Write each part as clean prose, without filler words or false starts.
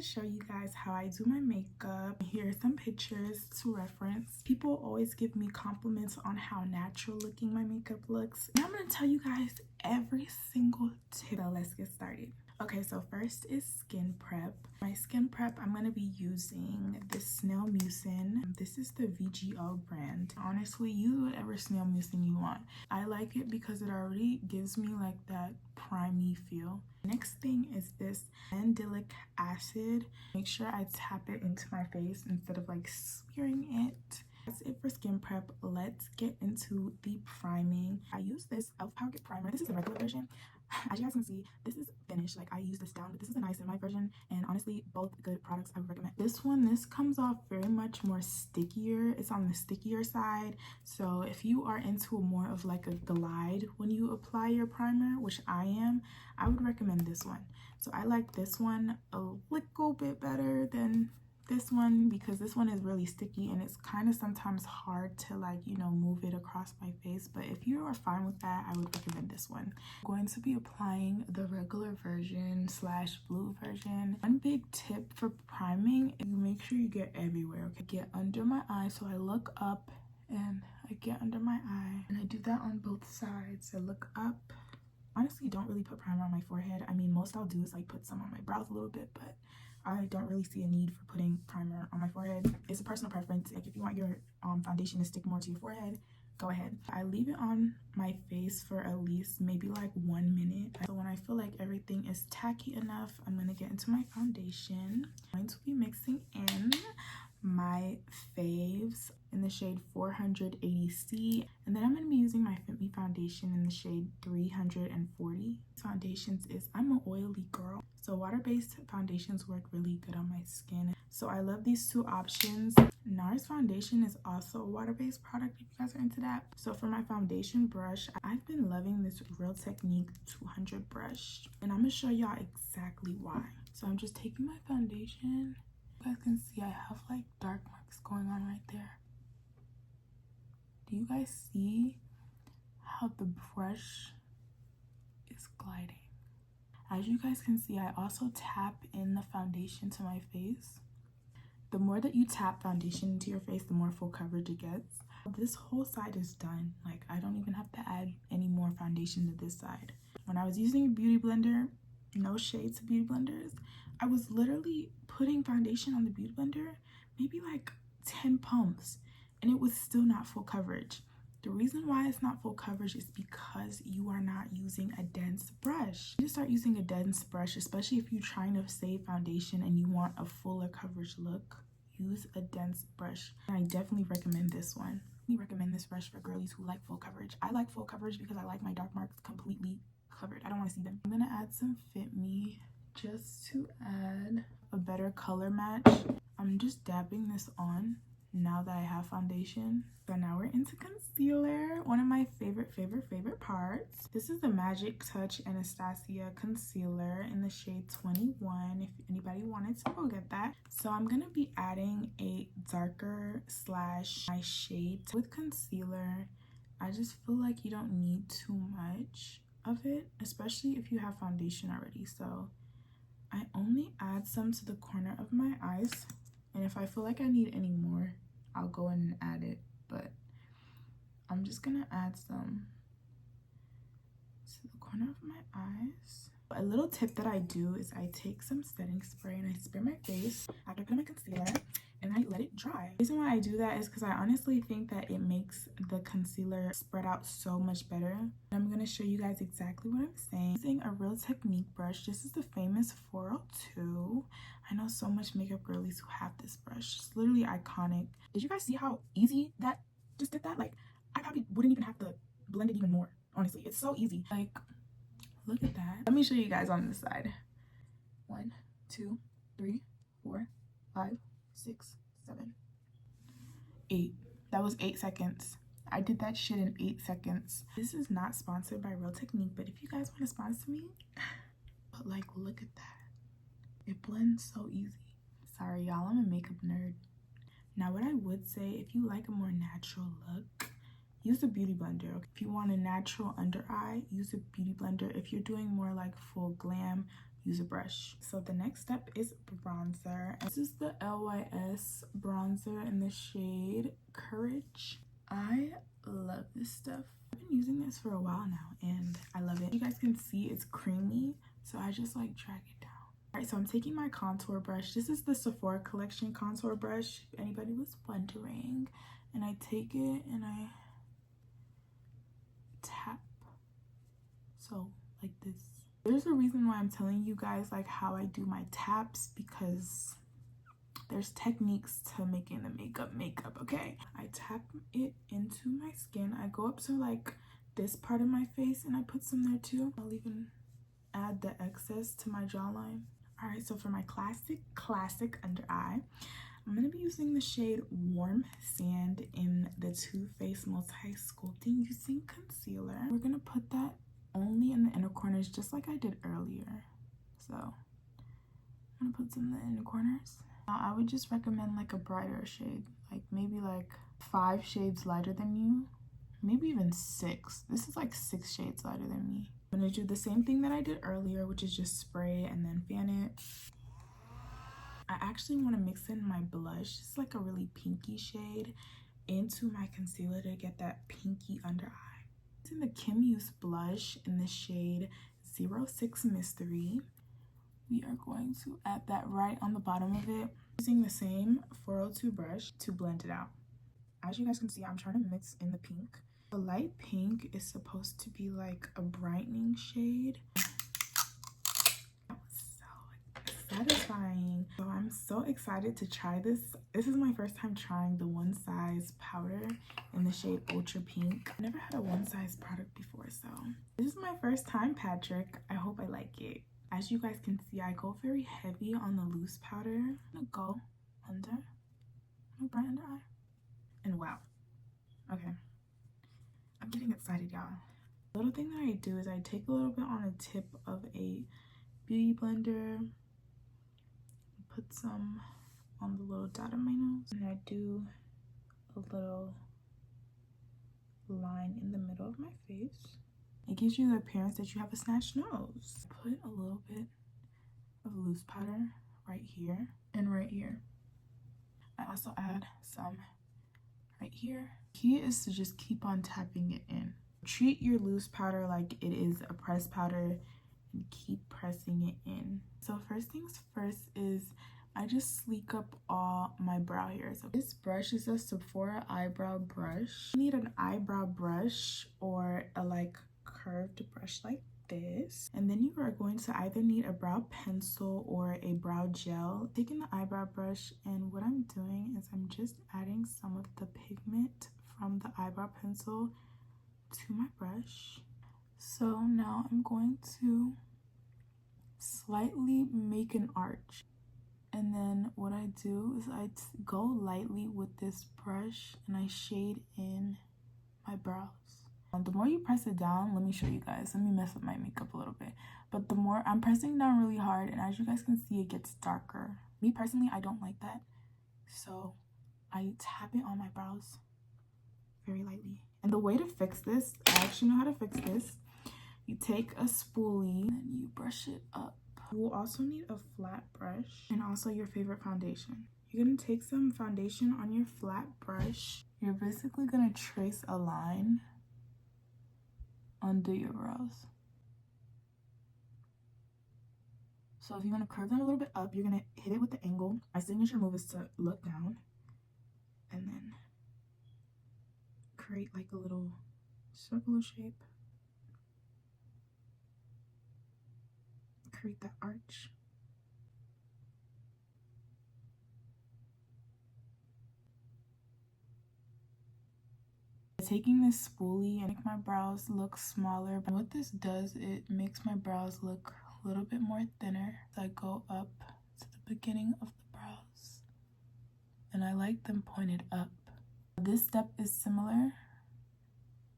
show you guys how I do my makeup. Here are some pictures to reference. People always give me compliments on how natural looking my makeup looks. And I'm going to tell you guys every single tip. So let's get started. Okay, so first is skin prep. My skin prep, I'm going to be using this Snail Mucin. This is the VGO brand. Honestly, use whatever Snail Mucin you want. I like it because it already gives me like that primey feel. Next thing is this mandelic acid. Make sure I tap it into my face instead of like smearing it. That's it for skin prep. Let's get into the priming. I use this e.l.f. Power Grip Primer. This is the regular version. As you guys can see, this is finished. Like, I use this down, but this is a niacinamide version, and honestly, both good products I would recommend. This comes off very much more stickier. It's on the stickier side, so if you are into more of like a glide when you apply your primer, which I am, I would recommend this one. So I like this one a little bit better than this one because this one is really sticky and it's kind of sometimes hard to, like, you know, move it across my face. But if you are fine with that, I would recommend this one. I'm going to be applying the regular version / blue version. One big tip for priming, you make sure you get everywhere. Okay, get under my eye. So I look up and I get under my eye, and I do that on both sides. I look up. Honestly, don't really put primer on my forehead. I mean, most I'll do is like put some on my brows a little bit, but I don't really see a need for putting primer on my forehead. It's a personal preference. Like, if you want your foundation to stick more to your forehead, go ahead. I leave it on my face for at least maybe like 1 minute. So when I feel like everything is tacky enough, I'm going to get into my foundation. I'm going to be mixing in my faves in the shade 480C, and then I'm going to be using my Fit Me foundation in the shade 340. Foundations is, I'm an oily girl, so water-based foundations work really good on my skin, so I love these two options. NARS foundation is also a water-based product if you guys are into that. So for my foundation brush, I've been loving this Real Technique 200 brush, and I'm gonna show y'all exactly why. So I'm just taking my foundation. You guys can see I have like dark marks going on right there. Do you guys see how the brush is gliding? As you guys can see, I also tap in the foundation to my face. The more that you tap foundation into your face, the more full coverage it gets. This whole side is done. Like, I don't even have to add any more foundation to this side. When I was using a beauty blender, no shade to beauty blenders, I was literally putting foundation on the beauty blender maybe like 10 pumps, and it was still not full coverage. The reason why it's not full coverage is because you are not using a dense brush. You start using a dense brush, especially if you're trying to save foundation and you want a fuller coverage look, use a dense brush. And I definitely recommend this one. I recommend this brush for girlies who like full coverage. I like full coverage because I like my dark marks completely covered. I don't want to see them. I'm gonna add some Fit Me just to add a better color match. I'm just dabbing this on now that I have foundation. So now we're into concealer, one of my favorite parts. This is the Magic Touch Anastasia concealer in the shade 21 if anybody wanted to go get that. So I'm gonna be adding a darker / my shade with concealer. I just feel like you don't need too much of it, especially if you have foundation already. So I only add some to the corner of my eyes, and if I feel like I need any more, I'll go in and add it, but I'm just gonna add some to the corner of my eyes. A little tip that I do is I take some setting spray and I spray my face after I put on my concealer, and I let it dry. The reason why I do that is because I honestly think that it makes the concealer spread out so much better. I'm going to show you guys exactly what I'm saying. Using a Real Technique brush. This is the famous 402. I know so much makeup girlies who have this brush. It's literally iconic. Did you guys see how easy that just did that? Like, I probably wouldn't even have to blend it even more. Honestly, it's so easy. Like, look at that. Let me show you guys on this side. 1, 2, 3, 4, 5, 6, 7, 8. That was 8 seconds. I did that shit in 8 seconds. This is not sponsored by Real Technique, but if you guys want to sponsor me, but like, look at that. It blends so easy. Sorry, y'all, I'm a makeup nerd. Now, what I would say, if you like a more natural look, use a beauty blender. If you want a natural under eye, use a beauty blender. If you're doing more like full glam, use a brush. So the next step is bronzer. This is the LYS bronzer in the shade Courage. I love this stuff. I've been using this for a while now and I love it. You guys can see it's creamy, so I just like drag it down. All right, so I'm taking my contour brush. This is the Sephora collection contour brush, if anybody was wondering. And I take it and I tap, so like this. There's a reason why I'm telling you guys like how I do my taps, because there's techniques to making the makeup, okay? I tap it into my skin. I go up to like this part of my face and I put some there too. I'll even add the excess to my jawline. All right, so for my classic under eye, I'm gonna be using the shade Warm Sand in the Too Faced Multi Sculpting using concealer. We're gonna put that only in the inner corners, just like I did earlier. So I'm gonna put some in the inner corners. Now I would just recommend like a brighter shade, like maybe like 5 shades lighter than you, maybe even 6. This is like 6 shades lighter than me. I'm gonna do the same thing that I did earlier, which is just spray and then fan it. I actually want to mix in my blush. It's like a really pinky shade into my concealer to get that pinky under eye. It's in the Kim Use blush in the shade 06 Mystery. We are going to add that right on the bottom of it, using the same 402 brush to blend it out. As you guys can see, I'm trying to mix in the pink. The light pink is supposed to be like a brightening shade. That was so satisfying. So I'm so excited to try this. This is my first time trying the One Size powder in the shade Ultra Pink. I've never had a One Size product before, so this is my first time, Patrick. I hope I like it. As you guys can see, I go very heavy on the loose powder. I'm gonna go under my bright under eye. And wow. Okay. I'm getting excited, y'all. The little thing that I do is I take a little bit on the tip of a beauty blender, put some on the little dot of my nose, and I do a little line in the middle of my face. It gives you the appearance that you have a snatched nose. Put a little bit of loose powder right here and right here. I also add some right here. Key is to just keep on tapping it in. Treat your loose powder like it is a pressed powder and keep pressing it in. So first things first is I just sleek up all my brow hairs. This brush is a Sephora eyebrow brush. You need an eyebrow brush or a like curved brush like this, and then you are going to either need a brow pencil or a brow gel. Taking the eyebrow brush, and what I'm doing is I'm just adding some of the pigment from the eyebrow pencil to my brush. So now I'm going to slightly make an arch, and then what I do is I go lightly with this brush and I shade in my brows. The more you press it down, let me show you guys. Let me mess up my makeup a little bit. But the more I'm pressing down really hard, and as you guys can see, it gets darker. Me personally, I don't like that. So I tap it on my brows very lightly. And the way to fix this, I actually know how to fix this. You take a spoolie and you brush it up. You will also need a flat brush and also your favorite foundation. You're gonna take some foundation on your flat brush. You're basically gonna trace a line under your brows. So if you want to curve them a little bit up, you're gonna hit it with the angle. My signature move is to look down and then create like a little circular shape. Create that arch. Taking this spoolie and make my brows look smaller. But what this does, it makes my brows look a little bit more thinner. So I go up to the beginning of the brows and I like them pointed up. This step is similar.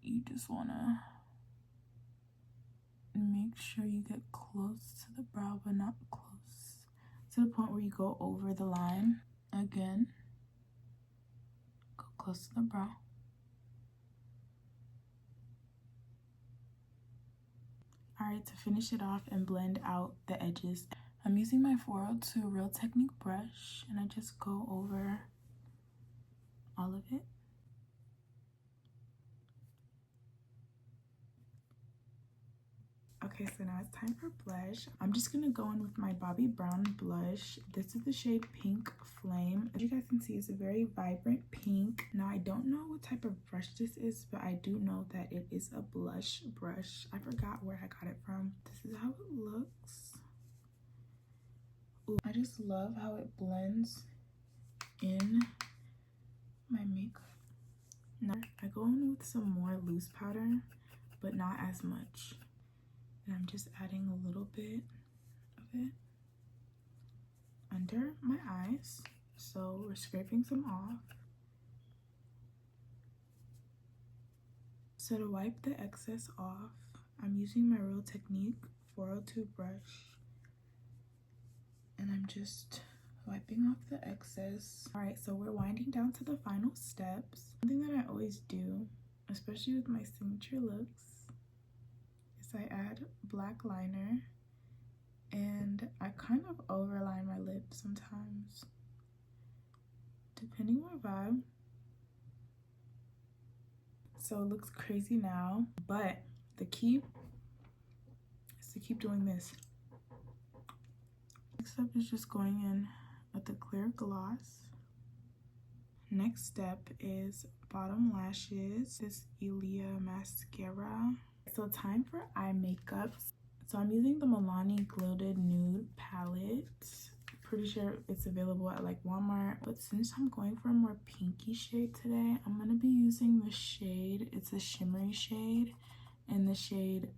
You just wanna make sure you get close to the brow, but not close to the point where you go over the line. Again, go close to the brow. Alright, to finish it off and blend out the edges, I'm using my 402 Real Technique brush and I just go over all of it. Okay, so now it's time for blush. I'm just gonna go in with my Bobbi Brown blush. This is the shade Pink Flame. As you guys can see, it's a very vibrant pink. Now, I don't know what type of brush this is, but I do know that it is a blush brush. I forgot where I got it from. This is how it looks. Ooh, I just love how it blends in my makeup. Now, I go in with some more loose powder, but not as much. And I'm just adding a little bit of it under my eyes. So we're scraping some off. So to wipe the excess off, I'm using my Real Technique 402 brush. And I'm just wiping off the excess. Alright, so we're winding down to the final steps. Something that I always do, especially with my signature looks, I add black liner and I kind of overline my lips sometimes, depending on my vibe. So it looks crazy now, but the key is to keep doing this. Next up is just going in with the clear gloss. Next step is bottom lashes. This Ilia mascara. So time for eye makeup. So I'm using the Milani Gilded Nude palette. Pretty sure it's available at like Walmart, but since I'm going for a more pinky shade today, I'm gonna be using the shade. It's a shimmery shade in the shade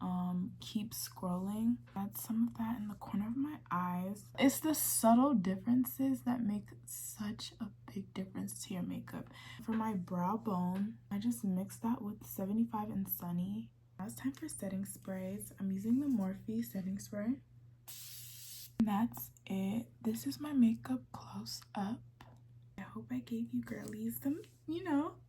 Keep Scrolling. Add some of that in the corner of my eyes. It's the subtle differences that make such a big difference to your makeup. For my brow bone, I just mix that with 75 and Sunny. Now it's time for setting sprays. I'm using the Morphe setting spray. And that's it. This is my makeup close up. I hope I gave you girlies some,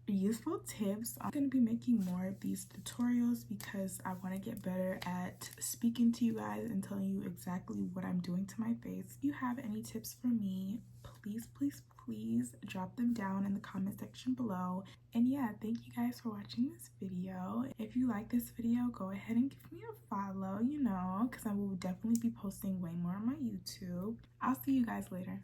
useful tips. I'm going to be making more of these tutorials because I want to get better at speaking to you guys and telling you exactly what I'm doing to my face. If you have any tips for me, please drop them down in the comment section below. And yeah, thank you guys for watching this video. If you like this video, go ahead and give me a follow, because I will definitely be posting way more on my YouTube. I'll see you guys later.